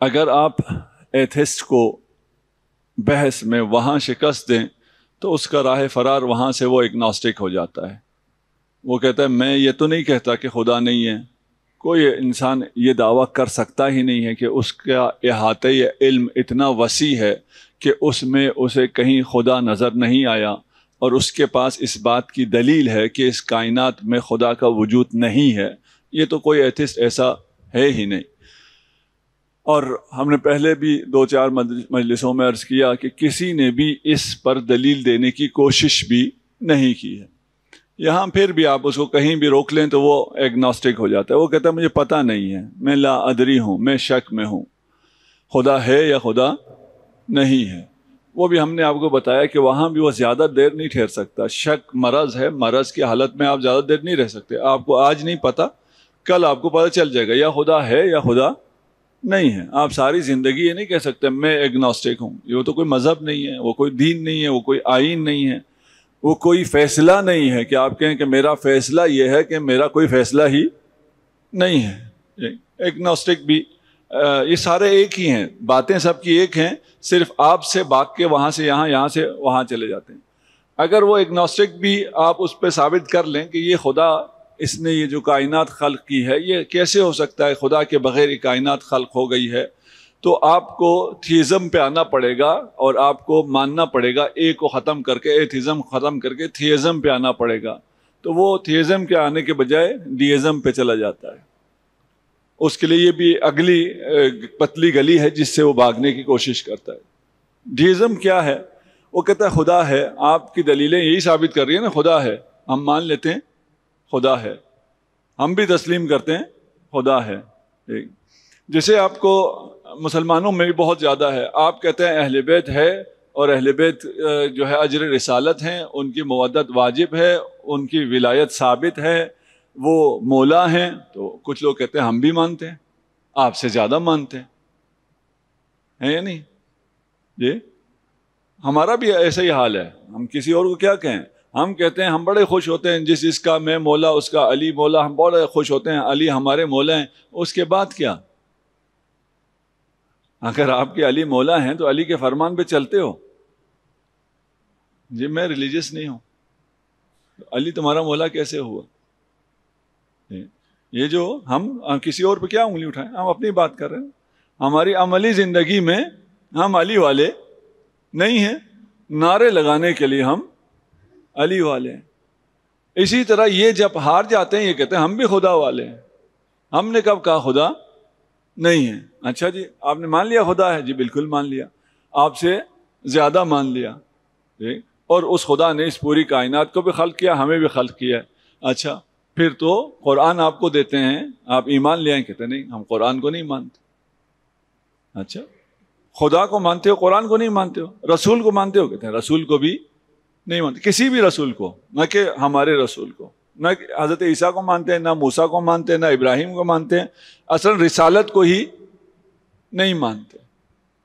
اگر آپ ایتھسٹ کو بحث میں وہاں شکست دیں تو اس کا راہ فرار وہاں سے وہ اگنوسٹک ہو جاتا ہے. وہ کہتا ہے میں یہ تو نہیں کہتا کہ خدا نہیں ہے. کوئی انسان یہ دعویٰ کر سکتا ہی نہیں ہے کہ اس کا احاطۂ علم اتنا وسیع ہے کہ اس میں اسے کہیں خدا نظر نہیں آیا اور اس کے پاس اس بات کی دلیل ہے کہ اس کائنات میں خدا کا وجود نہیں ہے. یہ تو کوئی ایتھسٹ ایسا ہے ہی نہیں. اور ہم نے پہلے بھی 2-4 مجلسوں میں عرض کیا کہ کسی نے بھی اس پر دلیل دینے کی کوشش بھی نہیں کی ہے. یہاں پھر بھی آپ اس کو کہیں بھی روک لیں تو وہ ایگنوسٹک ہو جاتا ہے. وہ کہتا ہے مجھے پتہ نہیں ہے، میں لا ادری ہوں، میں شک میں ہوں، خدا ہے یا خدا نہیں ہے. وہ بھی ہم نے آپ کو بتایا کہ وہاں بھی وہ زیادہ دیر نہیں ٹھہر سکتا. شک مرض ہے، مرض کی حالت میں آپ زیادہ دیر نہیں رہ سکتے. آپ کو آج نہیں پتہ، کل آپ کو پتہ چل جائے گا یا خدا ہے یا خدا نہیں ہے. آپ ساری زندگی یہ نہیں کہہ سکتے میں ایگنوسٹک ہوں. یہ تو کوئی مذہب نہیں ہے، وہ کوئی دین نہیں ہے، وہ کوئی آئین نہیں ہے، وہ کوئی فیصلہ نہیں ہے کہ آپ کہیں کہ میرا فیصلہ یہ ہے کہ میرا کوئی فیصلہ ہی نہیں ہے. ایگنوسٹک بھی یہ سارے ایک ہی ہیں، باتیں سب کی ایک ہیں، صرف آپ سے بھاگ کے وہاں سے یہاں، یہاں سے وہاں چلے جاتے ہیں. اگر وہ ایگنوسٹک بھی آپ اس پہ ثابت کر لیں کہ یہ خدا، اس نے یہ جو کائنات خلق کی ہے یہ کیسے ہو سکتا ہے، خدا کے بغیر یہ کائنات خلق ہو گئی ہے، تو آپ کو تھیزم پہ آنا پڑے گا اور آپ کو ماننا پڑے گا ایک کو ختم کر کے، ایتھیزم ختم کر کے تھیزم پہ آنا پڑے گا. تو وہ تھیزم کے آنے کے بجائے ڈیزم پہ چلا جاتا ہے. اس کے لیے یہ بھی اگلی پتلی گلی ہے جس سے وہ بھاگنے کی کوشش کرتا ہے. ڈیزم کیا ہے؟ وہ کہتا ہے خدا ہے. آپ کی دلیلیں یہی ثابت کر رہی ہیں نا، خدا ہے، ہم مان لیتے ہیں خدا ہے، ہم بھی تسلیم کرتے ہیں خدا ہے. جسے آپ کو مسلمانوں میں بھی بہت زیادہ ہے. آپ کہتے ہیں اہل بیت ہے اور اہل بیت جو ہے اجر رسالت ہیں، ان کی مودت واجب ہے، ان کی ولایت ثابت ہے، وہ مولا ہیں. تو کچھ لوگ کہتے ہیں ہم بھی مانتے ہیں، آپ سے زیادہ مانتے ہیں یا نہیں؟ جی ہمارا بھی ایسا ہی حال ہے. ہم کسی اور کو کیا کہیں؟ ہم کہتے ہیں ہم بڑے خوش ہوتے ہیں جس کا میں مولا اس کا علی مولا، ہم بڑے خوش ہوتے ہیں علی ہمارے مولا ہیں. اس کے بعد کیا؟ اگر آپ کے علی مولا ہیں تو علی کے فرمان پہ چلتے ہو. جی میں ریلیجس نہیں ہوں، علی تمہارا مولا کیسے ہوا؟ یہ جو ہم کسی اور پہ کیا انگلی اٹھائیں، ہم اپنی بات کر رہے ہیں. ہماری عملی زندگی میں ہم علی والے نہیں ہیں، نعرے لگانے کے لیے ہم علی والے ہیں. اسی طرح یہ جب ہار جاتے ہیں یہ کہتے ہیں ہم بھی خدا والے ہیں. ہم نے کب کہا خدا نہیں ہے؟ اچھا جی آپ نے مان لیا خدا ہے؟ جی بالکل مان لیا، آپ سے زیادہ مان لیا. اور اس خدا نے اس پوری کائنات کو بھی خلق کیا، ہمیں بھی خلق کیا. اچھا پھر تو قرآن آپ کو دیتے ہیں، آپ ایمان لے آئیں، کہتے ہیں نہیں ہم قرآن کو نہیں مانتے. اچھا خدا کو مانتے ہو، قرآن کو نہیں مانتے ہو، رسول کو مانتے ہو، کہتے ہیں رسول کو بھی نہیں مانتے. کسی بھی رسول کو، نہ کہ ہمارے رسول کو، نہ حضرت عیسیٰ کو مانتے ہیں، نہ موسیٰ کو مانتے ہیں، نہ ابراہیم کو مانتے ہیں، اصل رسالت کو ہی نہیں مانتے.